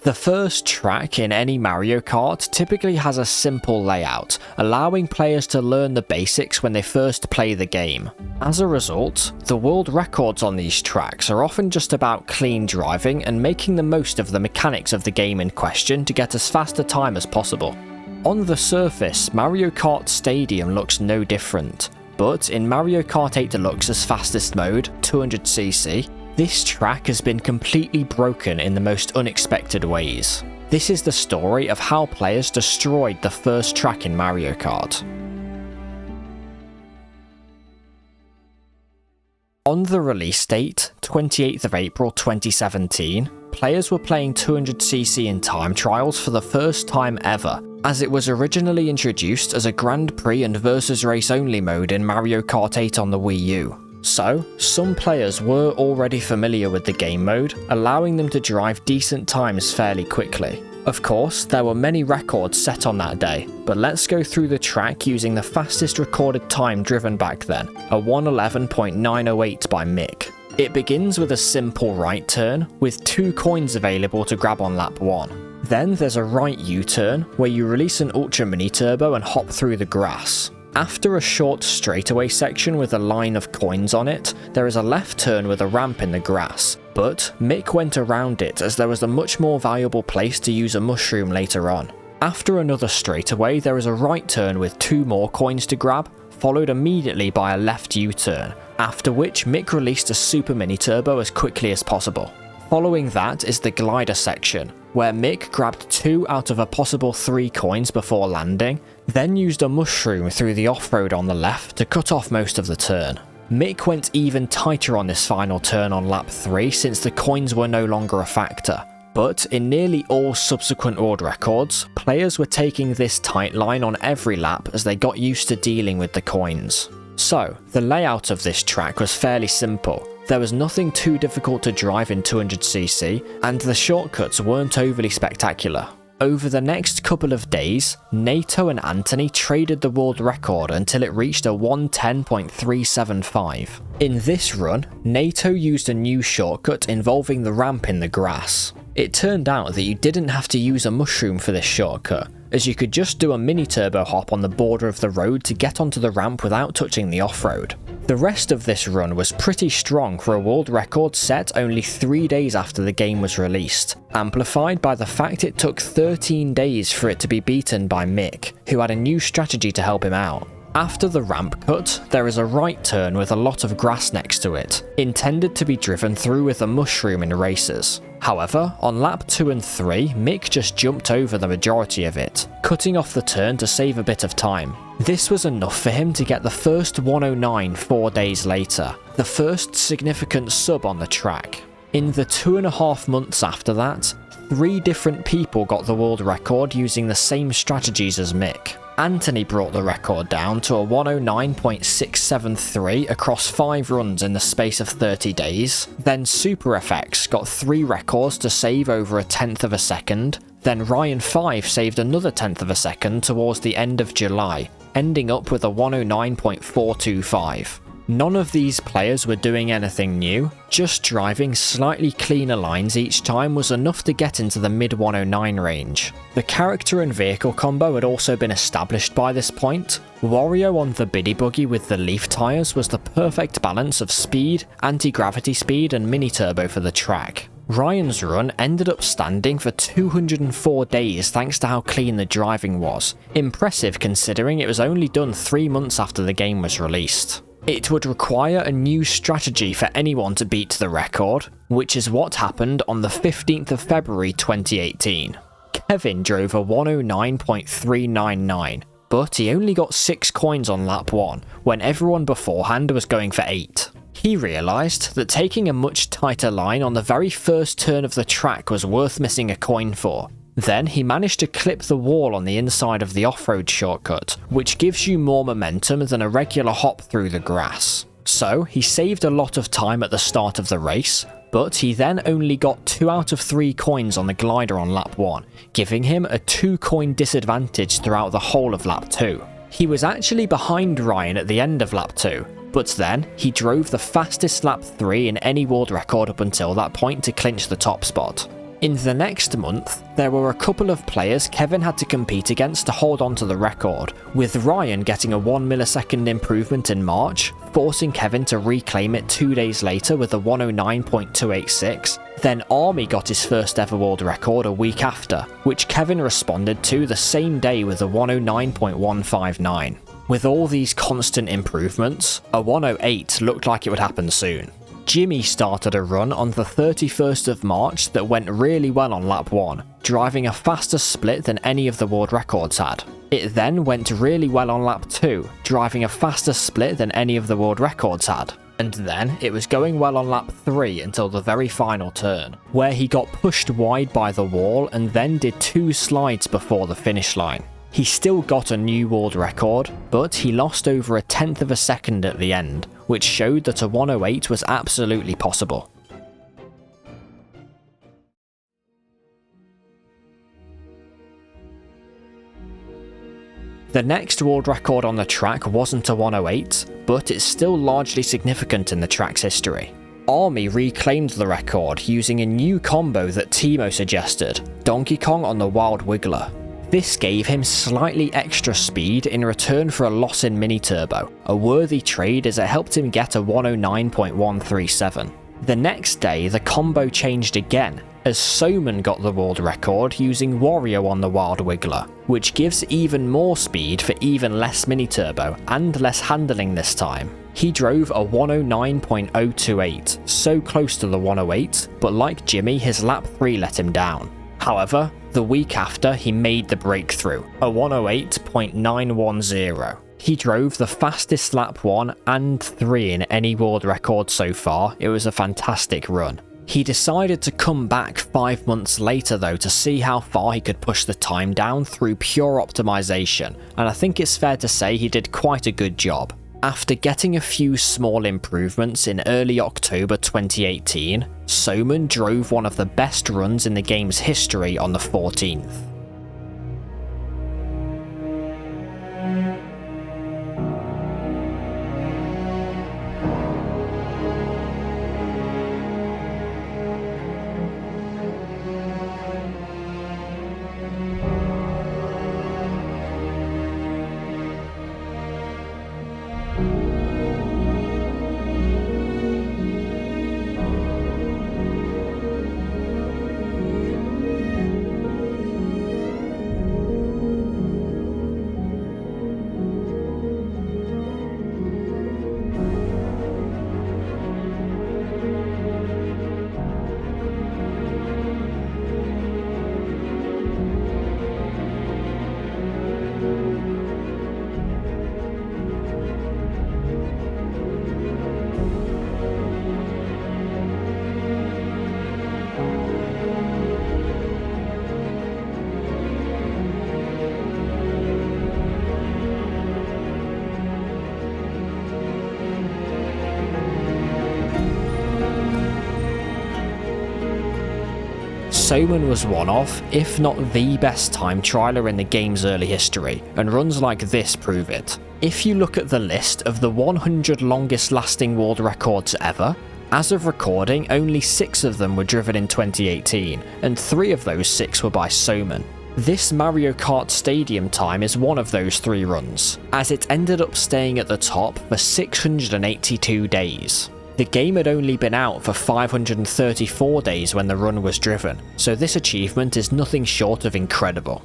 The first track in any Mario Kart typically has a simple layout, allowing players to learn the basics when they first play the game. As a result, the world records on these tracks are often just about clean driving and making the most of the mechanics of the game in question to get as fast a time as possible. On the surface, Mario Kart Stadium looks no different, but in Mario Kart 8 Deluxe's fastest mode, 200cc, this track has been completely broken in the most unexpected ways. This is the story of how players destroyed the first track in Mario Kart. On the release date, 28th of April 2017, players were playing 200cc in time trials for the first time ever, as it was originally introduced as a Grand Prix and versus race only mode in Mario Kart 8 on the Wii U. So, some players were already familiar with the game mode, allowing them to drive decent times fairly quickly. Of course, there were many records set on that day, but let's go through the track using the fastest recorded time driven back then, a 111.908 by Mick. It begins with a simple right turn, with 2 coins available to grab on lap 1. Then there's a right U-turn, where you release an Ultra Mini Turbo and hop through the grass. After a short straightaway section with a line of coins on it, there is a left turn with a ramp in the grass, but Mick went around it as there was a much more valuable place to use a mushroom later on. After another straightaway, there is a right turn with 2 more coins to grab, followed immediately by a left U-turn, after which Mick released a Super Mini Turbo as quickly as possible. Following that is the glider section, where Mick grabbed 2 out of a possible 3 coins before landing, then used a mushroom through the off-road on the left to cut off most of the turn. Mick went even tighter on this final turn on lap 3 since the coins were no longer a factor, but in nearly all subsequent world records, players were taking this tight line on every lap as they got used to dealing with the coins. So, the layout of this track was fairly simple. There was nothing too difficult to drive in 200cc, and the shortcuts weren't overly spectacular. Over the next couple of days, Nato and Anthony traded the world record until it reached a 110.375. In this run, Nato used a new shortcut involving the ramp in the grass. It turned out that you didn't have to use a mushroom for this shortcut, as you could just do a mini turbo hop on the border of the road to get onto the ramp without touching the off-road. The rest of this run was pretty strong for a world record set only 3 days after the game was released, amplified by the fact it took 13 days for it to be beaten by Mick, who had a new strategy to help him out. After the ramp cut, there is a right turn with a lot of grass next to it, intended to be driven through with a mushroom in races. However, on lap 2 and 3, Mick just jumped over the majority of it, cutting off the turn to save a bit of time. This was enough for him to get the first 109 4 days later, the first significant sub on the track. In the 2.5 months after that, 3 different people got the world record using the same strategies as Mick. Anthony brought the record down to a 109.673 across 5 runs in the space of 30 days. Then Super FX got 3 records to save over a 1/10 of a second. Then Ryan 5 saved another 1/10 of a second towards the end of July, ending up with a 109.425. None of these players were doing anything new, just driving slightly cleaner lines each time was enough to get into the mid 109 range. The character and vehicle combo had also been established by this point. Wario on the Biddy Buggy with the leaf tyres was the perfect balance of speed, anti-gravity speed and mini turbo for the track. Ryan's run ended up standing for 204 days thanks to how clean the driving was. Impressive considering it was only done 3 months after the game was released. It would require a new strategy for anyone to beat the record, which is what happened on the 15th of February 2018. Kevin drove a 109.399, but he only got 6 coins on lap 1, when everyone beforehand was going for 8. He realised that taking a much tighter line on the very first turn of the track was worth missing a coin for. Then he managed to clip the wall on the inside of the off-road shortcut, which gives you more momentum than a regular hop through the grass. So he saved a lot of time at the start of the race, but he then only got 2 out of 3 coins on the glider on lap 1, giving him a 2 coin disadvantage throughout the whole of lap 2. He was actually behind Ryan at the end of lap 2, but then he drove the fastest lap 3 in any world record up until that point to clinch the top spot. In the next month, there were a couple of players Kevin had to compete against to hold on to the record, with Ryan getting a 1 millisecond improvement in March, forcing Kevin to reclaim it 2 days later with a 109.286. Then Army got his first ever world record a week after, which Kevin responded to the same day with a 109.159. With all these constant improvements, a 108 looked like it would happen soon. Jimmy started a run on the 31st of March that went really well on lap 1, driving a faster split than any of the world records had. It then went really well on lap 2, driving a faster split than any of the world records had. And then it was going well on lap 3 until the very final turn, where he got pushed wide by the wall and then did 2 slides before the finish line. He still got a new world record, but he lost over a tenth of a second at the end, which showed that a 108 was absolutely possible. The next world record on the track wasn't a 108, but it's still largely significant in the track's history. Army reclaimed the record using a new combo that Timo suggested, Donkey Kong on the Wild Wiggler. This gave him slightly extra speed in return for a loss in mini turbo, a worthy trade as it helped him get a 109.137. The next day the combo changed again, as Soman got the world record using Wario on the Wild Wiggler, which gives even more speed for even less mini turbo and less handling this time. He drove a 109.028, so close to the 108, but like Jimmy, his lap 3 let him down. However, the week after he made the breakthrough, a 108.910. He drove the fastest lap 1 and 3 in any world record so far. It was a fantastic run. He decided to come back 5 months later though to see how far he could push the time down through pure optimization, and I think it's fair to say he did quite a good job. After getting a few small improvements in early October 2018, Soman drove one of the best runs in the game's history on the 14th. Soman was one of, if not the best time trialer in the game's early history, and runs like this prove it. If you look at the list of the 100 longest lasting world records ever, as of recording only 6 of them were driven in 2018, and 3 of those 6 were by Soman. This Mario Kart Stadium time is one of those 3 runs, as it ended up staying at the top for 682 days. The game had only been out for 534 days when the run was driven, so this achievement is nothing short of incredible.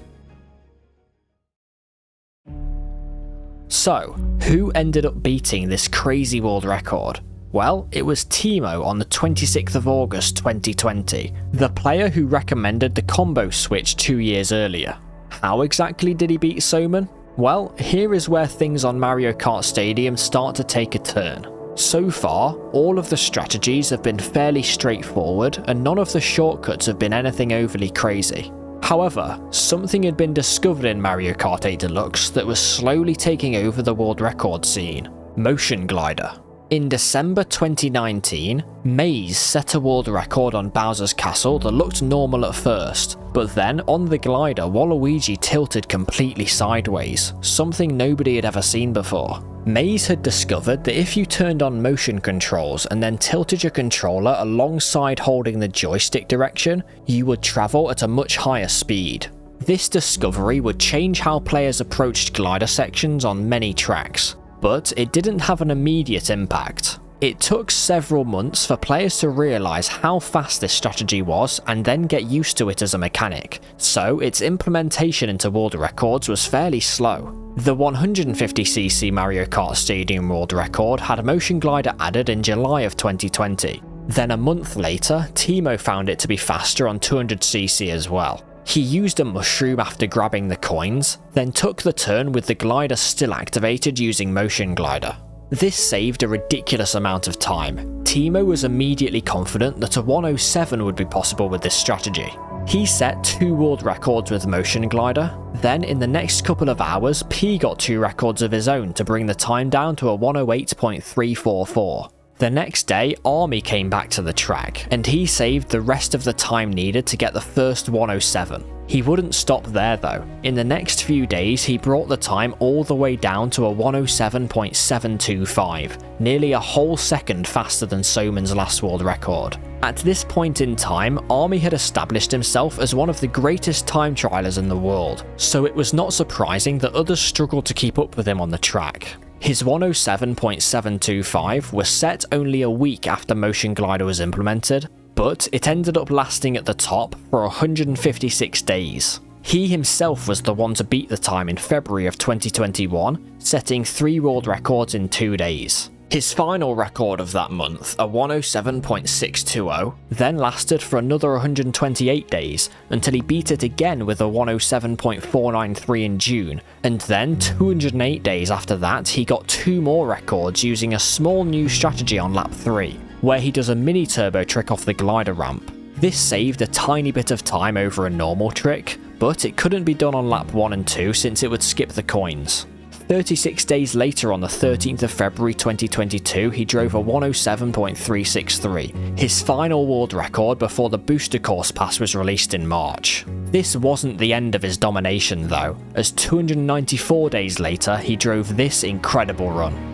So, who ended up beating this crazy world record? Well, it was Timo on the 26th of August 2020, the player who recommended the combo switch 2 years earlier. How exactly did he beat Soman? Well, here is where things on Mario Kart Stadium start to take a turn. So far, all of the strategies have been fairly straightforward and none of the shortcuts have been anything overly crazy. However, something had been discovered in Mario Kart 8 Deluxe that was slowly taking over the world record scene: Motion Glider. In December 2019, Maze set a world record on Bowser's Castle that looked normal at first, but then on the glider Waluigi tilted completely sideways, something nobody had ever seen before. Maze had discovered that if you turned on motion controls and then tilted your controller alongside holding the joystick direction, you would travel at a much higher speed. This discovery would change how players approached glider sections on many tracks, but it didn't have an immediate impact. It took several months for players to realise how fast this strategy was and then get used to it as a mechanic, so its implementation into world records was fairly slow. The 150cc Mario Kart Stadium world record had a motion glider added in July of 2020. Then a month later, Timo found it to be faster on 200cc as well. He used a mushroom after grabbing the coins, then took the turn with the glider still activated using motion glider. This saved a ridiculous amount of time. Timo was immediately confident that a 107 would be possible with this strategy. He set 2 world records with motion glider, then in the next couple of hours P got 2 records of his own to bring the time down to a 108.344. The next day, Army came back to the track, and he saved the rest of the time needed to get the first 107. He wouldn't stop there though. In the next few days, he brought the time all the way down to a 107.725, nearly a whole second faster than Soman's last world record. At this point in time, Army had established himself as one of the greatest time trialers in the world, so it was not surprising that others struggled to keep up with him on the track. His 107.725 was set only a week after motion glider was implemented, but it ended up lasting at the top for 156 days. He himself was the one to beat the time in February of 2021, setting 3 world records in 2 days. His final record of that month, a 107.620, then lasted for another 128 days until he beat it again with a 107.493 in June, and then 208 days after that he got 2 more records using a small new strategy on lap 3, where he does a mini turbo trick off the glider ramp. This saved a tiny bit of time over a normal trick, but it couldn't be done on lap 1 and 2 since it would skip the coins. 36 days later, on the 13th of February 2022, he drove a 107.363, his final world record before the booster course pass was released in March. This wasn't the end of his domination though, as 294 days later he drove this incredible run.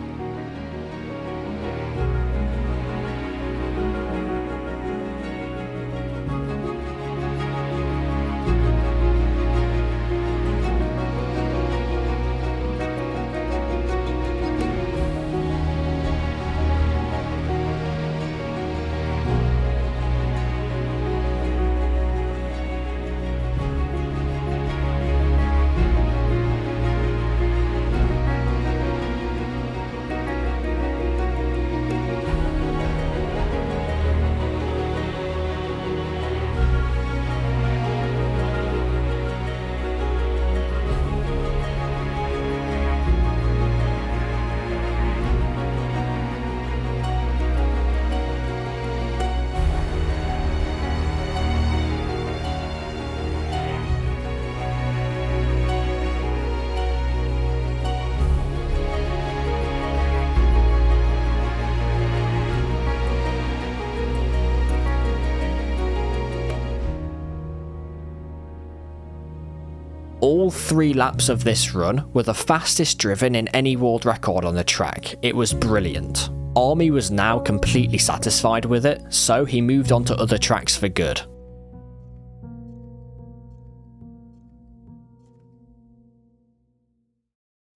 All 3 laps of this run were the fastest driven in any world record on the track. It was brilliant. Army was now completely satisfied with it, so he moved on to other tracks for good.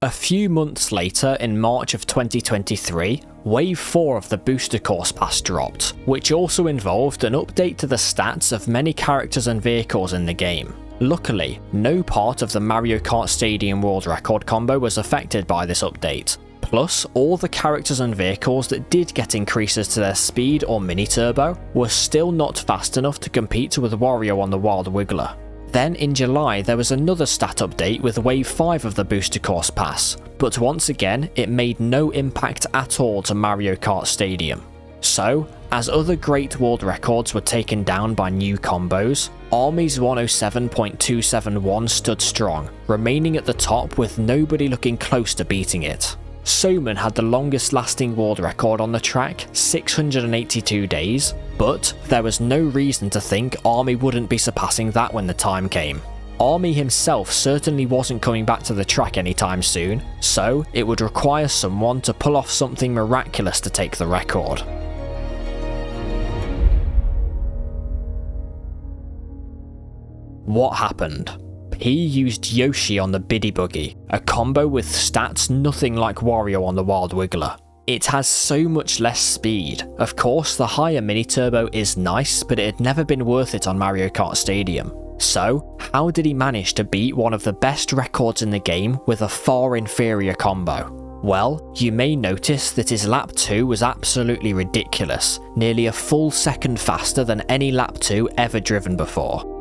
A few months later, in March of 2023, Wave 4 of the booster course pass dropped, which also involved an update to the stats of many characters and vehicles in the game. Luckily, no part of the Mario Kart Stadium world record combo was affected by this update. Plus, all the characters and vehicles that did get increases to their speed or mini turbo were still not fast enough to compete with Wario on the Wild Wiggler. Then in July there was another stat update with Wave 5 of the booster course pass, but once again it made no impact at all to Mario Kart Stadium. So, as other great world records were taken down by new combos, Army's 107.271 stood strong, remaining at the top with nobody looking close to beating it. Soman had the longest lasting world record on the track, 682 days, but there was no reason to think Army wouldn't be surpassing that when the time came. Army himself certainly wasn't coming back to the track anytime soon, so it would require someone to pull off something miraculous to take the record. What happened? He used Yoshi on the Biddy Buggy, a combo with stats nothing like Wario on the Wild Wiggler. It has so much less speed. Of course, the higher mini turbo is nice, but it had never been worth it on Mario Kart Stadium. So, how did he manage to beat one of the best records in the game with a far inferior combo? Well, you may notice that his lap 2 was absolutely ridiculous, nearly a full second faster than any lap 2 ever driven before.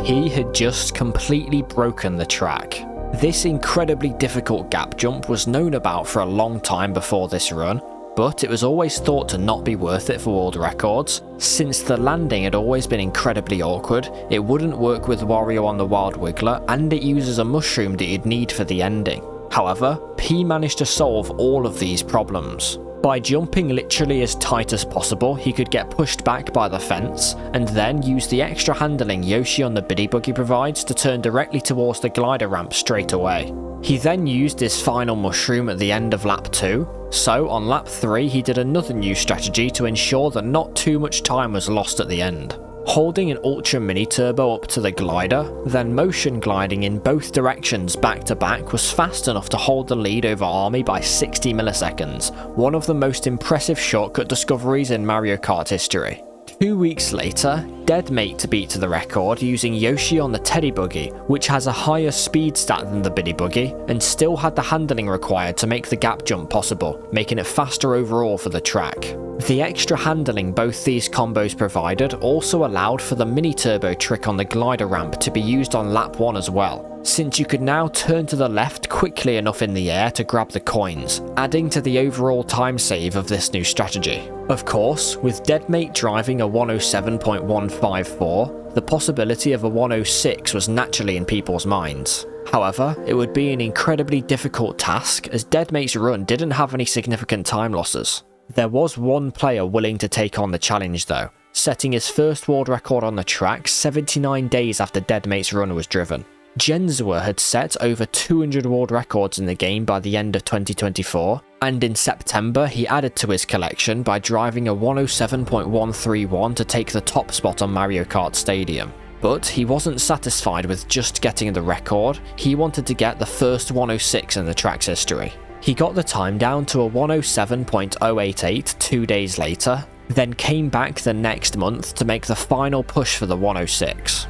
He had just completely broken the track. This incredibly difficult gap jump was known about for a long time before this run, but it was always thought to not be worth it for world records. Since the landing had always been incredibly awkward, it wouldn't work with Wario on the Wild Wiggler, and it uses a mushroom that you'd need for the ending. However, P managed to solve all of these problems. By jumping literally as tight as possible, he could get pushed back by the fence, and then use the extra handling Yoshi on the Biddy Buggy provides to turn directly towards the glider ramp straight away. He then used his final mushroom at the end of lap 2, so on lap 3 he did another new strategy to ensure that not too much time was lost at the end. Holding an ultra mini turbo up to the glider, then motion gliding in both directions back to back was fast enough to hold the lead over Army by 60 milliseconds, one of the most impressive shortcut discoveries in Mario Kart history. 2 weeks later, Deadmate beat the record using Yoshi on the Teddy Buggy, which has a higher speed stat than the Biddy Buggy, and still had the handling required to make the gap jump possible, making it faster overall for the track. The extra handling both these combos provided also allowed for the mini turbo trick on the glider ramp to be used on lap 1 as well, since you could now turn to the left quickly enough in the air to grab the coins, adding to the overall time save of this new strategy. Of course, with Deadmate driving a 107.154, the possibility of a 106 was naturally in people's minds. However, it would be an incredibly difficult task as Deadmate's run didn't have any significant time losses. There was one player willing to take on the challenge though, setting his first world record on the track 79 days after Deadmate's run was driven. Jenzua had set over 200 world records in the game by the end of 2024, and in September he added to his collection by driving a 107.131 to take the top spot on Mario Kart Stadium. But he wasn't satisfied with just getting the record, he wanted to get the first 106 in the track's history. He got the time down to a 107.088 2 days later, then came back the next month to make the final push for the 106.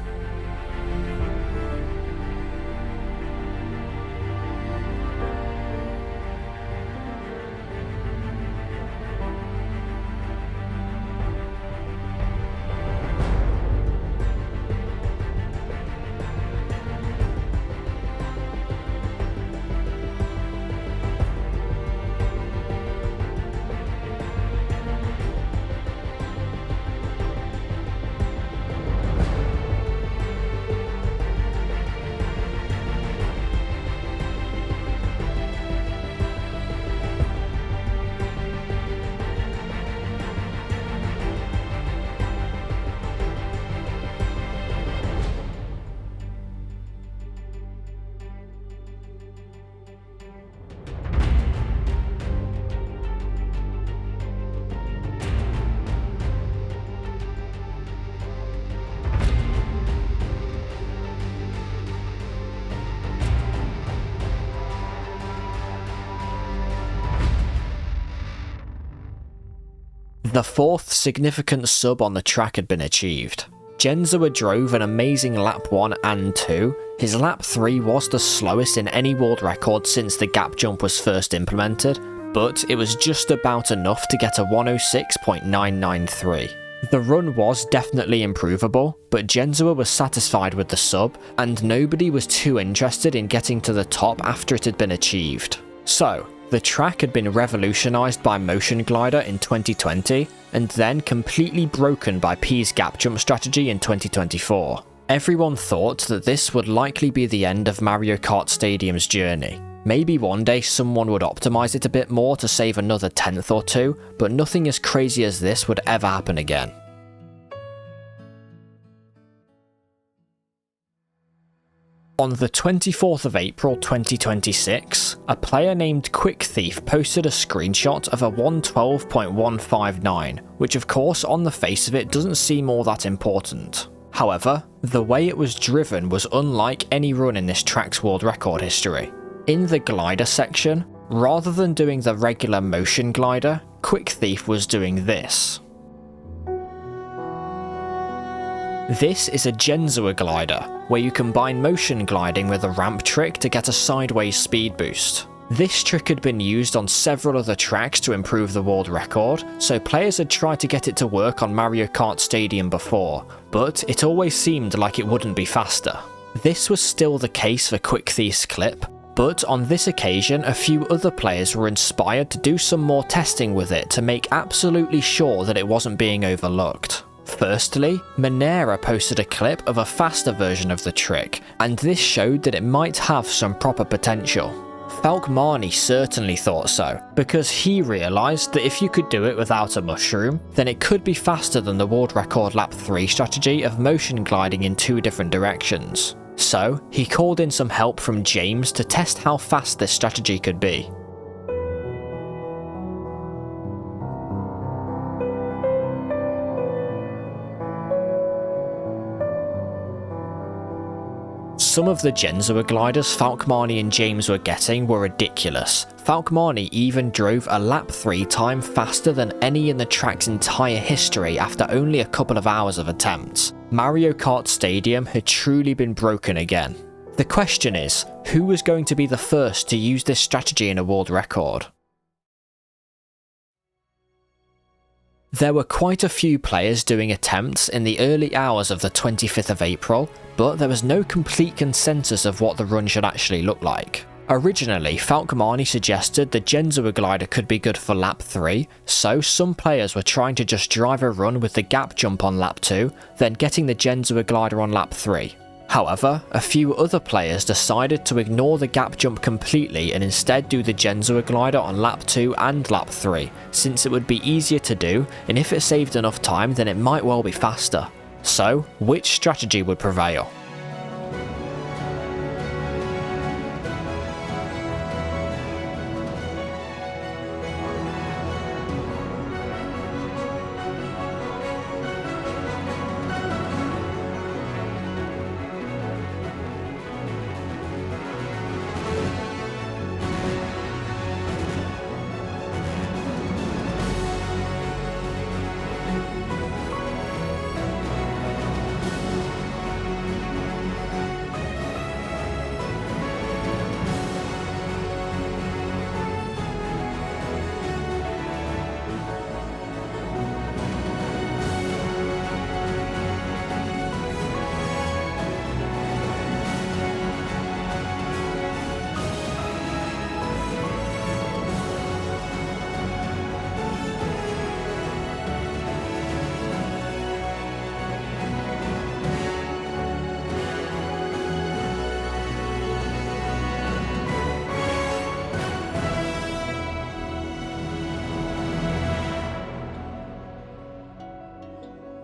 The fourth significant sub on the track had been achieved. Jenzua drove an amazing lap 1 and 2, his lap 3 was the slowest in any world record since the gap jump was first implemented, but it was just about enough to get a 106.993. The run was definitely improvable, but Jenzua was satisfied with the sub, and nobody was too interested in getting to the top after it had been achieved. So, the track had been revolutionised by Motion Glider in 2020, and then completely broken by P's gap jump strategy in 2024. Everyone thought that this would likely be the end of Mario Kart Stadium's journey. Maybe one day someone would optimise it a bit more to save another tenth or two, but nothing as crazy as this would ever happen again. On the 24th of April 2026, a player named Quick Thief posted a screenshot of a 112.159, which of course on the face of it doesn't seem all that important. However, the way it was driven was unlike any run in this track's world record history. In the glider section, rather than doing the regular motion glider, Quick Thief was doing this. This is a Jenzua glider, where you combine motion gliding with a ramp trick to get a sideways speed boost. This trick had been used on several other tracks to improve the world record, so players had tried to get it to work on Mario Kart Stadium before, but it always seemed like it wouldn't be faster. This was still the case for Quick Thief's clip, but on this occasion a few other players were inspired to do some more testing with it to make absolutely sure that it wasn't being overlooked. Firstly, Monera posted a clip of a faster version of the trick, and this showed that it might have some proper potential. Falkmani certainly thought so, because he realised that if you could do it without a mushroom, then it could be faster than the world record lap 3 strategy of motion gliding in 2 different directions. So, he called in some help from James to test how fast this strategy could be. Some of the Jenzua gliders Falkmani and James were getting were ridiculous. Falkmani even drove a lap 3 time faster than any in the track's entire history after only a couple of hours of attempts. Mario Kart Stadium had truly been broken again. The question is, who was going to be the first to use this strategy in a world record? There were quite a few players doing attempts in the early hours of the 25th of April, but there was no complete consensus of what the run should actually look like. Originally, Falkmani suggested the Jenzua glider could be good for lap 3, so some players were trying to just drive a run with the gap jump on lap 2, then getting the Jenzua glider on lap 3. However, a few other players decided to ignore the gap jump completely and instead do the Jenzua glider on lap 2 and lap 3, since it would be easier to do, and if it saved enough time then it might well be faster. So, which strategy would prevail?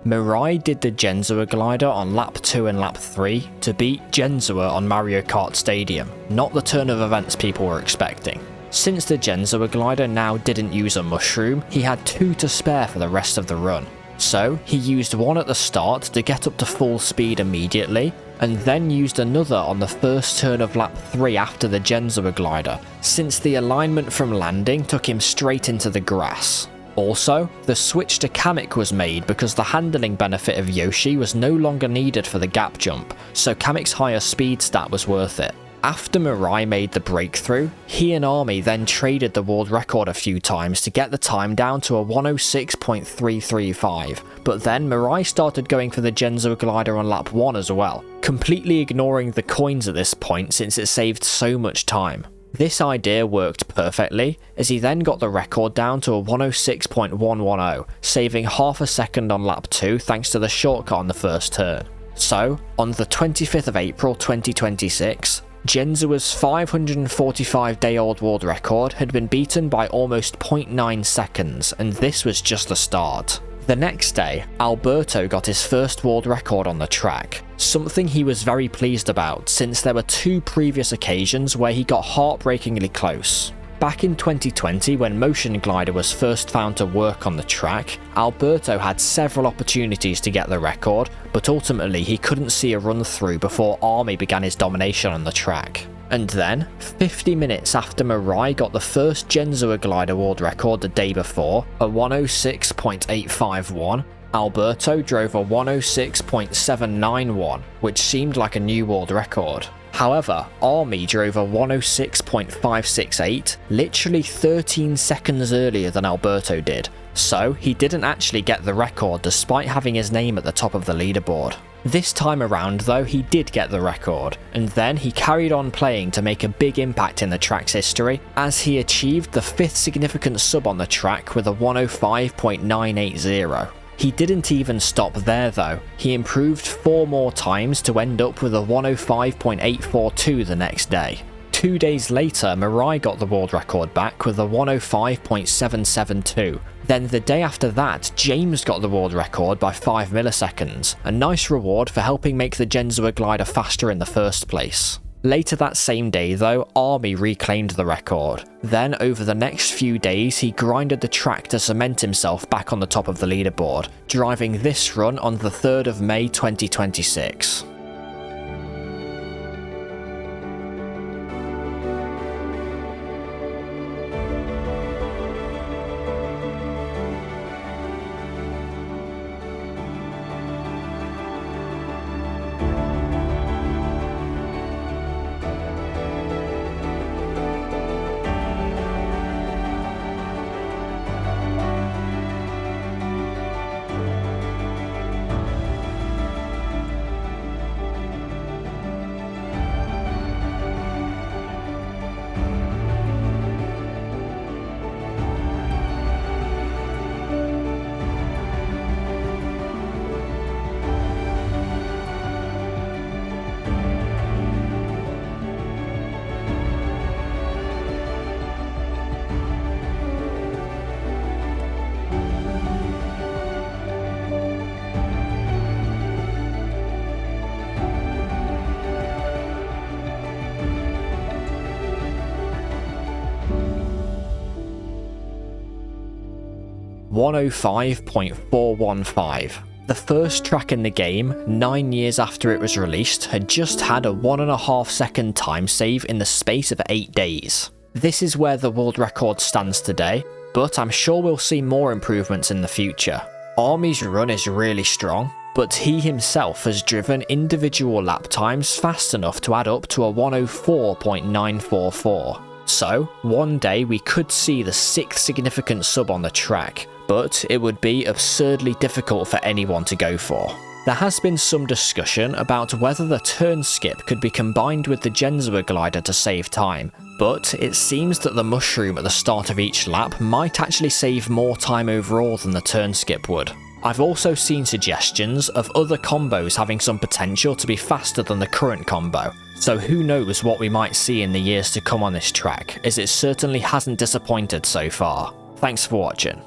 Mirai did the Jenzua glider on lap 2 and lap 3 to beat Jenzua on Mario Kart Stadium, not the turn of events people were expecting. Since the Jenzua glider now didn't use a mushroom, he had 2 to spare for the rest of the run. So he used one at the start to get up to full speed immediately, and then used another on the first turn of lap 3 after the Jenzua glider, since the alignment from landing took him straight into the grass. Also, the switch to Kamek was made because the handling benefit of Yoshi was no longer needed for the gap jump, so Kamek's higher speed stat was worth it. After Mirai made the breakthrough, he and Army then traded the world record a few times to get the time down to a 106.335, but then Mirai started going for the Jenzua glider on lap 1 as well, completely ignoring the coins at this point since it saved so much time. This idea worked perfectly, as he then got the record down to a 106.110, saving half a second on lap 2 thanks to the shortcut on the first turn. So, on the 25th of April 2026, Jenzua's 545-day-old world record had been beaten by almost 0.9 seconds, and this was just the start. The next day, Alberto got his first world record on the track, something he was very pleased about since there were 2 previous occasions where he got heartbreakingly close. Back in 2020, when Motion Glider was first found to work on the track, Alberto had several opportunities to get the record, but ultimately he couldn't see a run through before Army began his domination on the track. And then, 50 minutes after Mirai got the first Jenzua glider world record the day before, a 106.851, Alberto drove a 106.791, which seemed like a new world record. However, Army drove a 106.568, literally 13 seconds earlier than Alberto did, so he didn't actually get the record despite having his name at the top of the leaderboard. This time around though, he did get the record, and then he carried on playing to make a big impact in the track's history, as he achieved the 5th significant sub on the track with a 105.980. He didn't even stop there though, he improved 4 more times to end up with a 105.842 the next day. 2 days later, Mirai got the world record back with a 105.772. Then the day after that, James got the world record by 5 milliseconds, a nice reward for helping make the Jenzua glider faster in the first place. Later that same day though, Army reclaimed the record. Then over the next few days he grinded the track to cement himself back on the top of the leaderboard, driving this run on the 3rd of May 2026. .105.415. The first track in the game, 9 years after it was released, had just had a 1.5 second time save in the space of 8 days. This is where the world record stands today, but I'm sure we'll see more improvements in the future. Army's run is really strong, but he himself has driven individual lap times fast enough to add up to a 104.944. So, one day we could see the 6th significant sub on the track, but it would be absurdly difficult for anyone to go for. There has been some discussion about whether the turn skip could be combined with the Jenzua glider to save time, but it seems that the mushroom at the start of each lap might actually save more time overall than the turn skip would. I've also seen suggestions of other combos having some potential to be faster than the current combo, so who knows what we might see in the years to come on this track, as it certainly hasn't disappointed so far. Thanks for watching.